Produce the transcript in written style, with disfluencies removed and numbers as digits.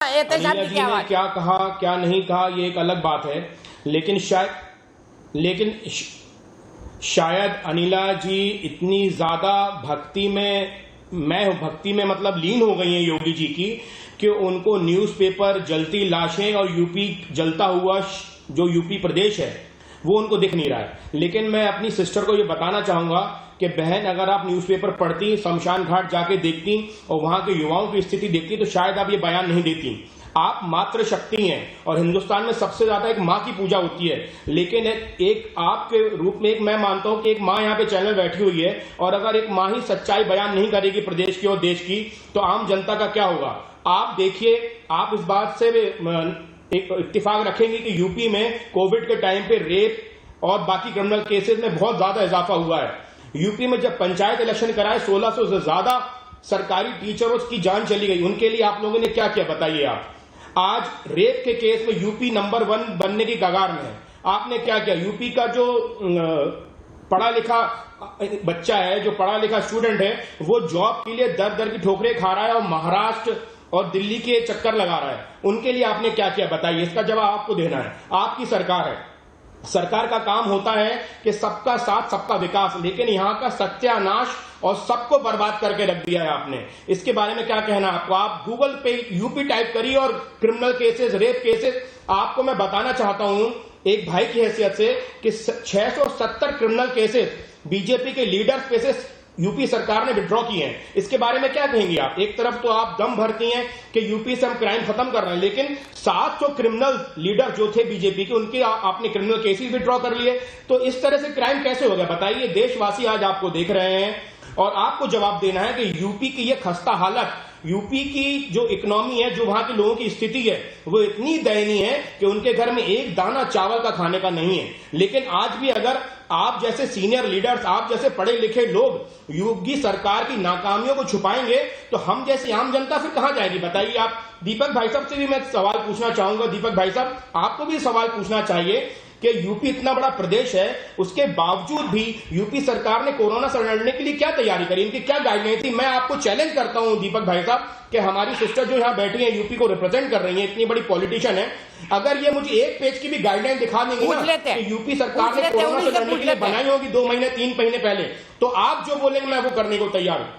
अनिला जी ने क्या कहा क्या नहीं कहा ये एक अलग बात है, लेकिन शायद अनिला जी इतनी ज्यादा भक्ति में मतलब लीन हो गई हैं योगी जी की कि उनको न्यूज़पेपर, जलती लाशें और यूपी जलता हुआ जो यूपी प्रदेश है वो उनको दिख नहीं रहा है। लेकिन मैं अपनी सिस्टर को ये बताना चाहूंगा कि बहन, अगर आप न्यूज़पेपर पढ़ती, शमशान घाट जाके देखती और वहां के युवाओं की स्थिति देखती तो शायद आप ये बयान नहीं देती। आप मातृ शक्ति हैं और हिंदुस्तान में सबसे ज्यादा एक माँ की पूजा होती है, लेकिन एक आपके रूप में एक मैं मानता हूं कि एक माँ यहाँ पे चैनल बैठी हुई है और अगर एक माँ ही सच्चाई बयान नहीं करेगी प्रदेश की और देश की तो आम जनता का क्या होगा। आप देखिए, आप इस बात से एक इत्तेफाक रखेंगे कि यूपी में कोविड के टाइम पे रेप और बाकी क्रिमिनल केसेस में बहुत ज्यादा इजाफा हुआ है। यूपी में जब पंचायत इलेक्शन कराए 1600 से ज्यादा सरकारी टीचरों की जान चली गई, उनके लिए आप लोगों ने क्या किया बताइए। आप आज रेप के केस में यूपी नंबर 1 बनने की कगार में है। आपने क्या किया? यूपी का जो पढ़ा लिखा बच्चा है, जो पढ़ा लिखा स्टूडेंट है, वो जॉब के लिए दर दर की ठोकरें खा रहा है और महाराष्ट्र और दिल्ली के चक्कर लगा रहा है। उनके लिए आपने क्या किया बताइए। इसका जवाब आपको देना है। आपकी सरकार है, सरकार का काम होता है कि सबका साथ सबका विकास, लेकिन यहां का सत्यानाश और सबको बर्बाद करके रख दिया है आपने। इसके बारे में क्या कहना आपको? आप गूगल पे यूपी टाइप करिए और क्रिमिनल केसेस, रेप केसेस, आपको मैं बताना चाहता हूं एक भाई की हैसियत से कि 670 क्रिमिनल केसेस बीजेपी के लीडर्स पे से यूपी सरकार ने विड्रॉ किए हैं। इसके बारे में क्या कहेंगे आप? एक तरफ तो आप दम भरती हैं कि यूपी से हम क्राइम खत्म कर रहे हैं, लेकिन 700 क्रिमिनल लीडर जो थे बीजेपी के, उनके आपने क्रिमिनल केसेस विड्रॉ कर लिए। तो इस तरह से क्राइम कैसे हो गया बताइए। देशवासी आज आपको देख रहे हैं और आपको जवाब देना है कि यूपी की ये खस्ता हालत, यूपी की जो इकोनॉमी है, जो वहां के लोगों की स्थिति है, वो इतनी दयनीय है कि उनके घर में एक दाना चावल का खाने का नहीं है। लेकिन आज भी अगर आप जैसे सीनियर लीडर्स, आप जैसे पढ़े लिखे लोग योगी सरकार की नाकामियों को छुपाएंगे तो हम जैसी आम जनता फिर कहां जाएगी बताइए आप। दीपक भाई साहब से भी मैं सवाल पूछना चाहूंगा। दीपक भाई साहब, आपको भी सवाल पूछना चाहिए कि यूपी इतना बड़ा प्रदेश है, उसके बावजूद भी यूपी सरकार ने कोरोना से लड़ने के लिए क्या तैयारी करी, इनकी क्या गाइडलाइन थी। मैं आपको चैलेंज करता हूं दीपक भाई साहब कि हमारी सिस्टर जो यहां बैठी है, यूपी को रिप्रेजेंट कर रही है, इतनी बड़ी पॉलिटिशियन है, अगर ये मुझे एक पेज की भी गाइडलाइन दिखा देंगे ना कि यूपी सरकार ने कोरोना से लड़ने के लिए बनाई होगी 2 महीने 3 महीने पहले, तो आप जो बोलेंगे मैं वो करने को तैयार हूं।